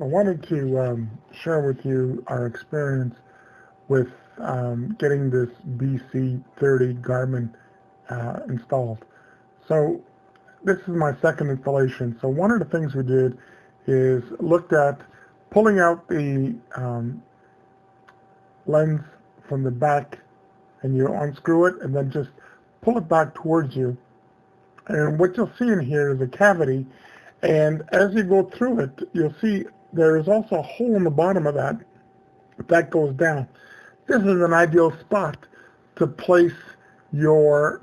I wanted to share with you our experience with getting this BC30 Garmin installed. So this is my second installation. So one of the things we did is looked at pulling out the lens from the back, and you unscrew it and then just pull it back towards you. And what you'll see in here is a cavity, and as you go through it, you'll see there is also a hole in the bottom of that goes down. This is an ideal spot to place your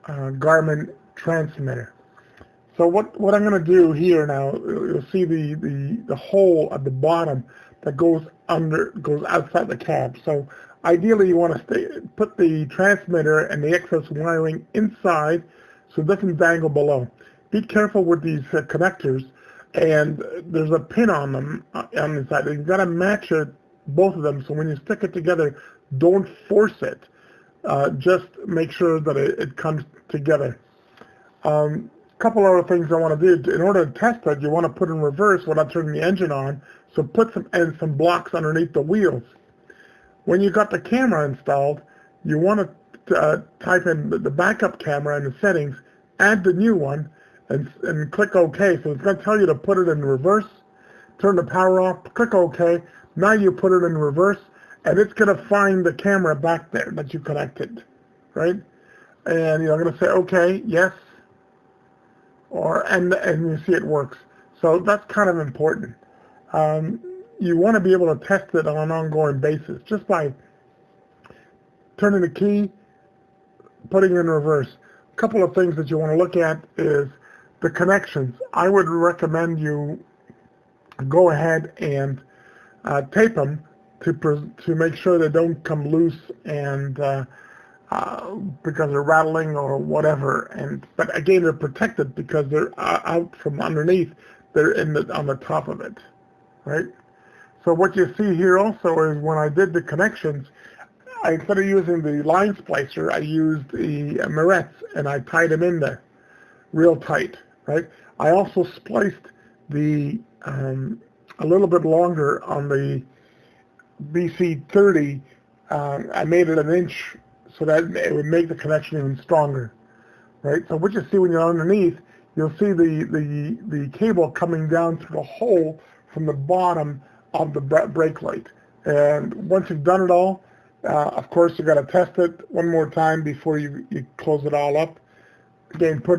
Garmin transmitter. So what I'm going to do here now, you'll see the hole at the bottom that goes outside the cab. So ideally you want to put the transmitter and the excess wiring inside so it doesn't dangle below. Be careful with these connectors, and there's a pin on them on the side. You've got to match it, both of them, so when you stick it together, don't force it. Just make sure that it comes together. Couple other things I want to do. In order to test it, you want to put in reverse without turning the engine on, so put some blocks underneath the wheels. When you got the camera installed, you want to type in the backup camera in the settings, add the new one, and click OK. So it's going to tell you to put it in reverse, turn the power off, click OK. Now you put it in reverse, and it's going to find the camera back there that you connected, right? And you're going to say OK, yes, and you see it works. So that's kind of important. You want to be able to test it on an ongoing basis just by turning the key, putting it in reverse. A couple of things that you want to look at is the connections. I would recommend you go ahead and tape them to make sure they don't come loose and because they're rattling or whatever. But again, they're protected because they're out from underneath. They're on the top of it, right? So what you see here also is when I did the connections, instead of using the line splicer, I used the barrettes and I tied them in there real tight, right? I also spliced the a little bit longer on the BC30. I made it an inch so that it would make the connection even stronger, right? So what you see when you're underneath, you'll see the cable coming down through the hole from the bottom of the brake light. And once you've done it all, of course, you got to test it one more time before you close it all up. Again, put